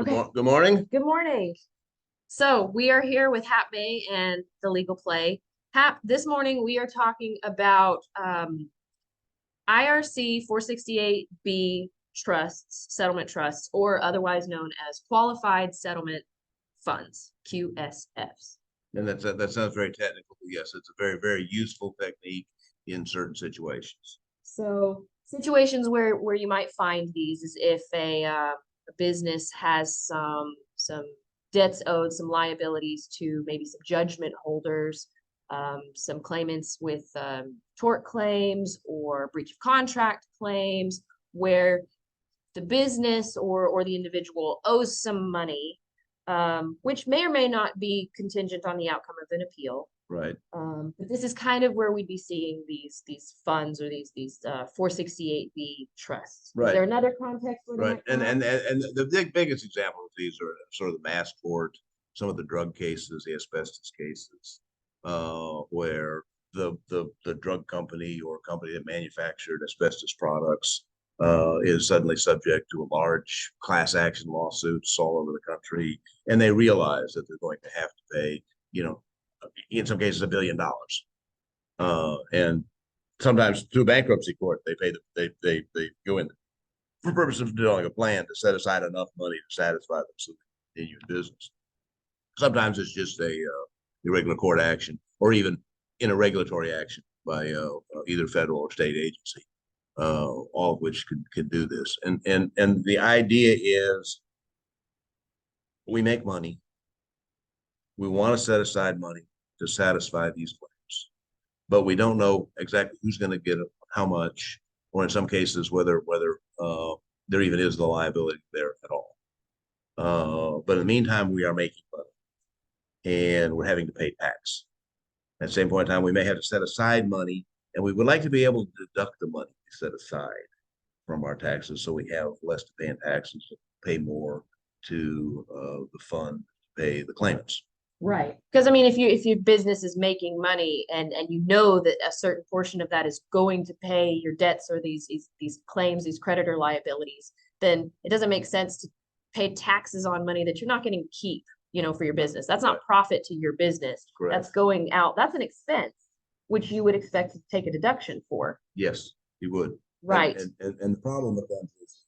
Okay, Good morning. good morning. So we are here with Hap May and the Legal Play. Hap, this morning we are talking about IRC 468B trusts, settlement trusts, or otherwise known as qualified settlement funds, QSFs. And that sounds very technical, but yes, it's a very useful technique in certain situations. So situations where you might find these is if a business has some debts owed, some liabilities to maybe some judgment holders, some claimants with tort claims or breach of contract claims, where the business or the individual owes some money, which may or may not be contingent on the outcome of an appeal. Right. But this is kind of where we'd be seeing these funds or these 468B trusts. Is Right. there another context where they Right. might come up? And the biggest example of these are sort of the mass tort, some of the drug cases, the asbestos cases, where the drug company or company that manufactured asbestos products is suddenly subject to a large class action lawsuits all over the country, and they realize that they're going to have to pay, in some cases, $1 billion. And sometimes through bankruptcy court, they pay they go in for purposes of developing a plan to set aside enough money to satisfy them so they continue business. Sometimes it's just a irregular court action or even in a regulatory action by either federal or state agency, all of which can do this. And the idea is we make money. We want to set aside money to satisfy these claims, but we don't know exactly who's going to get it, how much, or in some cases whether there even is the liability there at all. But in the meantime, we are making money, and we're having to pay tax. At the same point in time, we may have to set aside money, and we would like to be able to deduct the money we set aside from our taxes, so we have less to pay in taxes, pay more to the fund to pay the claimants. Right. Because I mean, if your business is making money and you know that a certain portion of that is going to pay your debts or these claims, these creditor liabilities, then it doesn't make sense to pay taxes on money that you're not going to keep, for your business. That's not profit to your business. Correct. That's going out. That's an expense, which you would expect to take a deduction for. Yes, you would. Right. And the problem with that is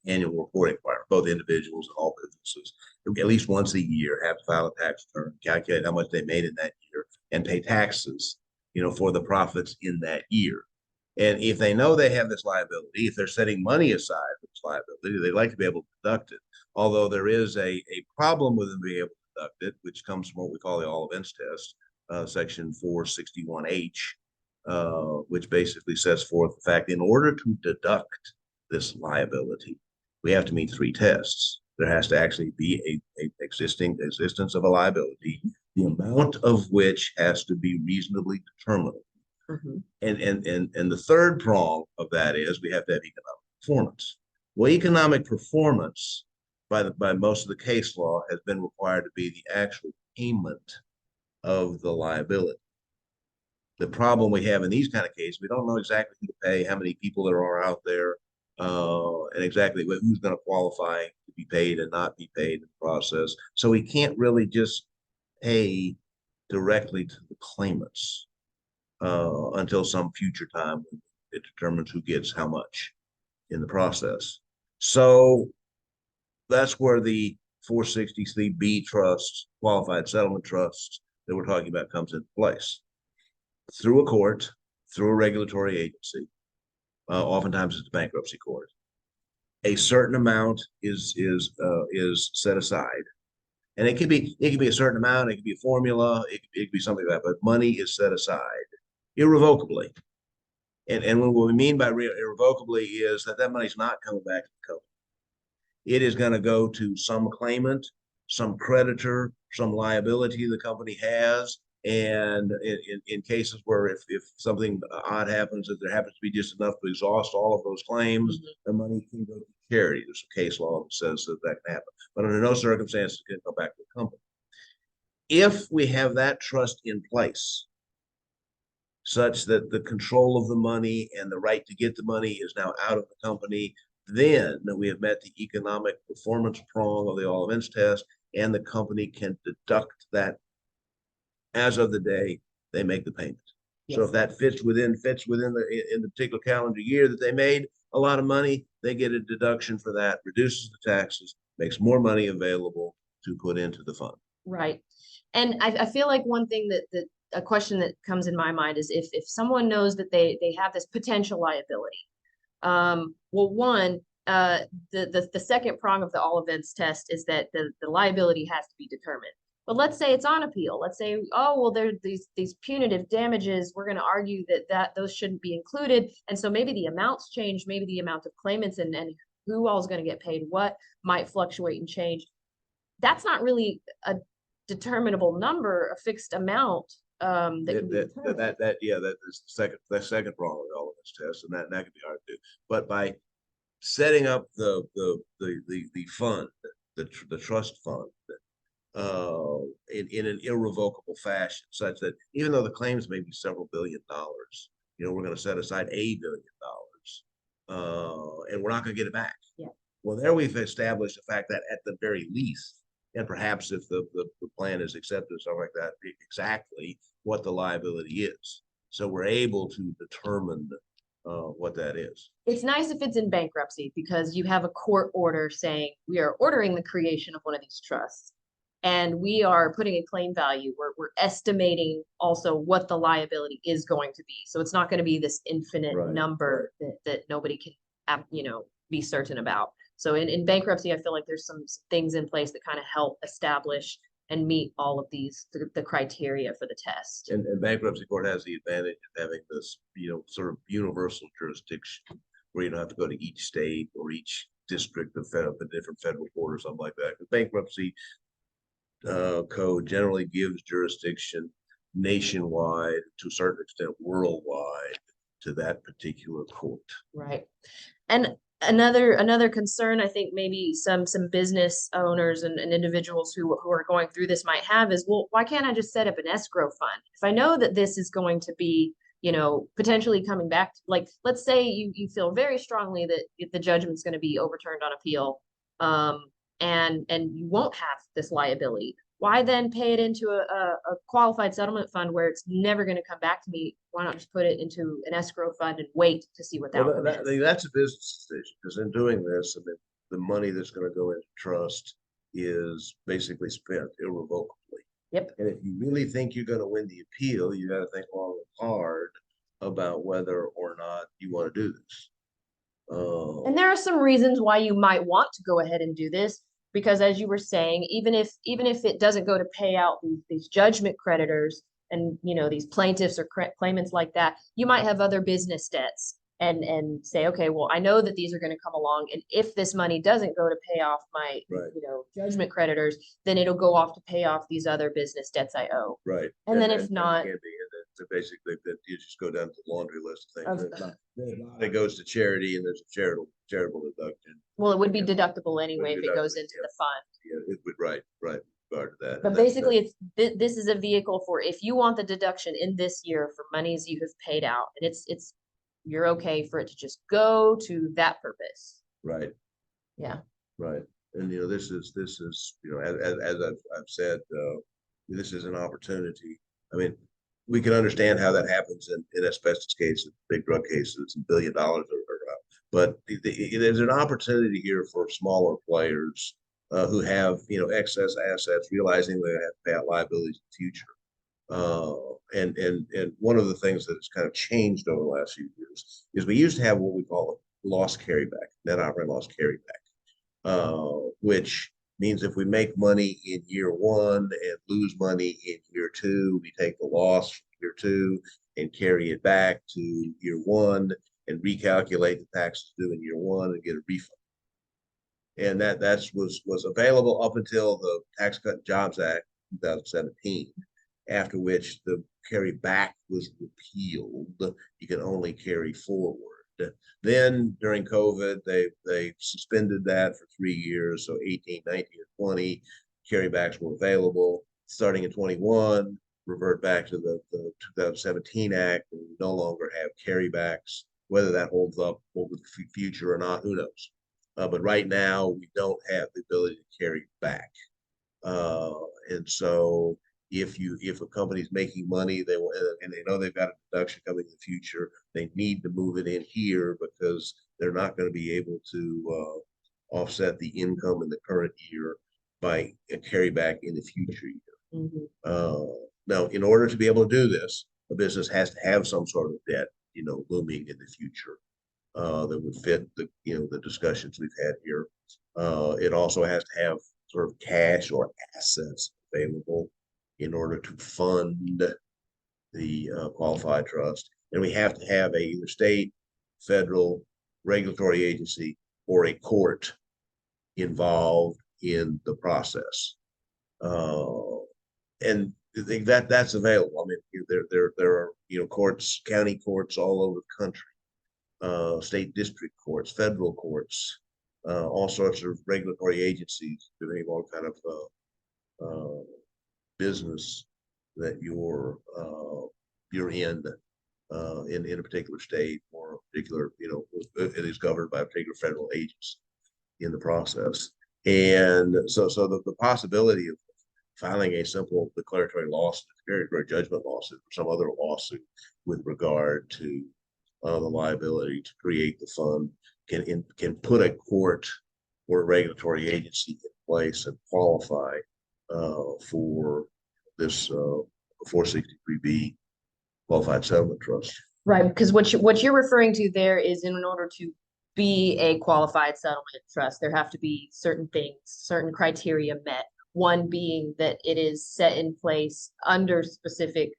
annual reporting requirement. Both individuals and all businesses, at least once a year, have to file a tax return, calculate how much they made in that year, and pay taxes, for the profits in that year. And if they know they have this liability, if they're setting money aside for this liability, they'd like to be able to deduct it. Although there is a problem with them being able to deduct it, which comes from what we call the all events test, section 461H, which basically sets forth the fact in order to deduct this liability, we have to meet three tests. There has to actually be a existence of a liability, the amount of which has to be reasonably determinable. Mm-hmm. And the third prong of that is we have to have economic performance. Well, economic performance by most of the case law has been required to be the actual payment of the liability. The problem we have in these kind of cases, we don't know exactly who to pay, how many people there are out there, and exactly who's going to qualify to be paid and not be paid in the process. So we can't really just pay directly to the claimants until some future time when it determines who gets how much in the process. So that's where the 463B trusts, qualified settlement trusts that we're talking about comes into place. Through a court, through a regulatory agency, oftentimes it's the bankruptcy court. A certain amount is set aside, and it could be a certain amount. It could be a formula. It could be something like that. But money is set aside irrevocably, and what we mean by irrevocably is that money's not coming back to the company. It is going to go to some claimant, some creditor, some liability the company has. And in cases where if something odd happens, if there happens to be just enough to exhaust all of those claims, the money can go to charity. There's a case law that says that can happen. But under no circumstances can it go back to the company. If we have that trust in place, such that the control of the money and the right to get the money is now out of the company, then we have met the economic performance prong of the all events test, and the company can deduct that as of the day they make the payment. So if that fits within the particular calendar year that they made a lot of money, they get a deduction for that, reduces the taxes, makes more money available to put into the fund. Right. And I feel like one thing that a question that comes in my mind is if someone knows that they have this potential liability, well, one, the second prong of the all events test is that the liability has to be determined. But let's say it's on appeal. Let's say, oh, well, there these punitive damages. We're going to argue that those shouldn't be included. And so maybe the amounts change, maybe the amount of claimants and who all is going to get paid what might fluctuate and change. That's not really a determinable number, a fixed amount that can be determined. That is the second prong of the all events test, and that can be hard to do. But by setting up the fund, the trust fund, in an irrevocable fashion, such that even though the claims may be several $billion, we're going to set aside $1 billion, and we're not going to get it back. Yeah. Well, there we've established the fact that at the very least, and perhaps if the plan is accepted or something like that, exactly what the liability is. So we're able to determine what that is. It's nice if it's in bankruptcy because you have a court order saying we are ordering the creation of one of these trusts. And we are putting a claim value. We're estimating also what the liability is going to be. So it's not going to be this infinite number that nobody can, be certain about. So in bankruptcy, I feel like there's some things in place that kind of help establish and meet all of the criteria for the test. And bankruptcy court has the advantage of having this, sort of universal jurisdiction where you don't have to go to each state or each district of the different federal court or something like that. The bankruptcy code generally gives jurisdiction nationwide, to a certain extent worldwide, to that particular court. Right. And another concern I think maybe some business owners and individuals who are going through this might have is, well, why can't I just set up an escrow fund? If I know that this is going to be, potentially coming back, like, let's say you feel very strongly that the judgment's going to be overturned on appeal, and you won't have this liability. Why then pay it into a qualified settlement fund where it's never going to come back to me? Why not just put it into an escrow fund and wait to see what that is? That's a business decision, because in doing this, I mean, the money that's going to go into trust is basically spent irrevocably. Yep. And if you really think you're going to win the appeal, you got to think long and hard about whether or not you want to do this. And there are some reasons why you might want to go ahead and do this, because as you were saying, even if it doesn't go to pay out these judgment creditors and these plaintiffs or claimants like that, you might have other business debts and say, okay, well, I know that these are going to come along, and if this money doesn't go to pay off my judgment creditors, then it'll go off to pay off these other business debts I owe. Right. And then if not, so basically, you just go down to the laundry list of things. It goes to charity, and there's a charitable deduction. Well, it would be deductible anyway if it goes into the fund. Yeah, it would, right. Regard to that. But basically, this is a vehicle for if you want the deduction in this year for monies you have paid out, and you're okay for it to just go to that purpose. Right. Yeah. Right. And this is as I've said, this is an opportunity. I mean, we can understand how that happens in asbestos cases, big drug cases, $1 billion but there's an opportunity here for smaller players who have excess assets, realizing they have to pay out liabilities in the future. And one of the things that has kind of changed over the last few years is we used to have what we call a loss carryback, net operating loss carryback, which means if we make money in year one and lose money in year two, we take the loss from year two and carry it back to year one and recalculate the taxes due in year one and get a refund. And that was available up until the Tax Cut and Jobs Act 2017, after which the carry back was repealed. You can only carry forward. Then during COVID, they suspended that for 3 years. So 18, 19, and 20 carrybacks were available. Starting in 21, revert back to the 2017 Act and no longer have carrybacks. Whether that holds up over the future or not, who knows? But right now we don't have the ability to carry back. And so if a company's making money, they will, and they know they've got a deduction coming in the future, they need to move it in here because they're not going to be able to offset the income in the current year by a carryback in the future year. Now, in order to be able to do this, a business has to have some sort of debt, looming in the future that would fit the discussions we've had here. It also has to have sort of cash or assets available in order to fund the qualified trust. And we have to have a either state, federal, regulatory agency, or a court involved in the process. And I think that's available. I mean, there are courts, county courts all over the country, state district courts, federal courts, all sorts of regulatory agencies doing all kind of business that you're in a particular state or a particular, it is governed by a particular federal agency in the process. And so the possibility of filing a simple declaratory lawsuit, declaratory judgment lawsuit, or some other lawsuit with regard to the liability to create the fund can put a court or a regulatory agency in place and qualify for this 463B qualified settlement trust. Right, because what you're referring to there is in order to be a qualified settlement trust, there have to be certain things, certain criteria met. One being that it is set in place under specific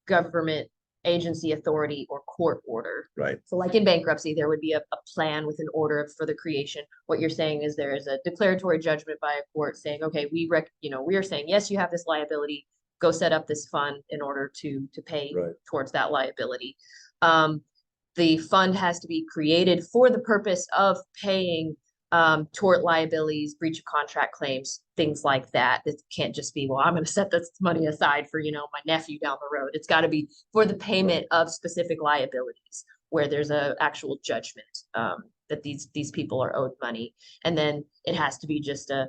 government agency authority or court order. Right. So like in bankruptcy, there would be a plan with an order for the creation. What you're saying is there is a declaratory judgment by a court saying, okay, we are saying, yes, you have this liability, go set up this fund in order to pay towards that liability. The fund has to be created for the purpose of paying tort liabilities, breach of contract claims, things like that. It can't just be, well, I'm going to set this money aside for, my nephew down the road. It's got to be for the payment of specific liabilities where there's a actual judgment that these people are owed money. And then it has to be just a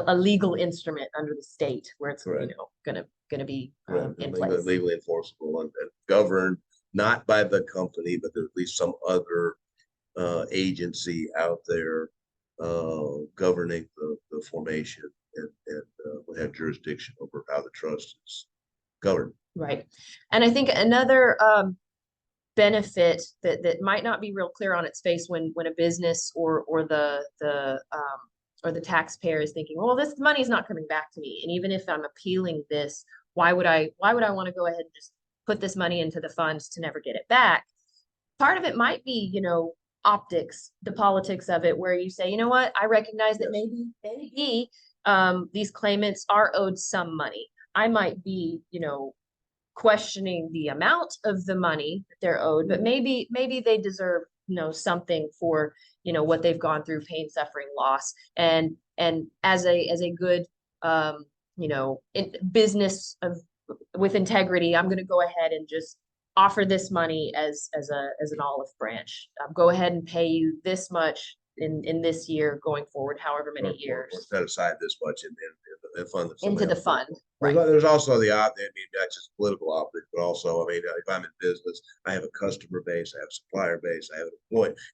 legal instrument under the state where it's, gonna be in place. Legally enforceable and governed not by the company, but there's at least some other agency out there governing the formation and would have jurisdiction over how the trust is governed. Right. And I think another benefit that might not be real clear on its face when a business or the taxpayer is thinking, well, this money is not coming back to me. And even if I'm appealing this, why would I want to go ahead and just put this money into the funds to never get it back? Part of it might be, optics, the politics of it, where you say, you know what, I recognize that maybe these claimants are owed some money. I might be, questioning the amount of the money that they're owed, but maybe they deserve, something for, what they've gone through, pain, suffering, loss. And as a good, business with integrity, I'm going to go ahead and just offer this money as an olive branch. Go ahead and pay you this much in this year going forward, however many years. Or set aside this much and fund into the fund. Right. There's also the option. I mean, that's just political optics, but also, if I'm in business, I have a customer base, I have a supplier base, I have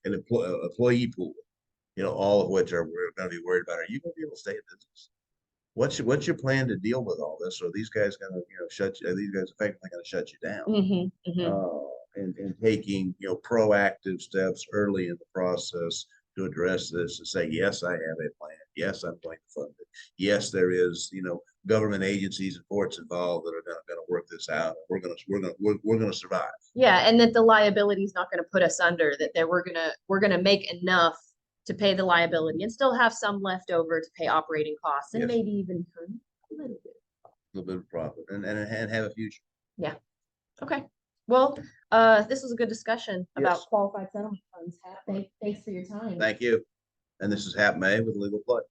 an employee pool. All of which we're going to be worried about. Are you going to be able to stay in business? What's your plan to deal with all this? Are these guys going to shut you? Are these guys effectively going to shut you down? And taking proactive steps early in the process to address this and say, yes, I have a plan. Yes, I'm going to fund it. Yes, there is government agencies and courts involved that are going to work this out. We're going to survive. Yeah, and that the liability is not going to put us under. That we're gonna make enough to pay the liability and still have some left over to pay operating costs and maybe even a little bit of profit and have a future. Yeah. Okay. Well, this was a good discussion about qualified settlement funds. Thanks for your time. Thank you. And this is Hap May with Legal Play.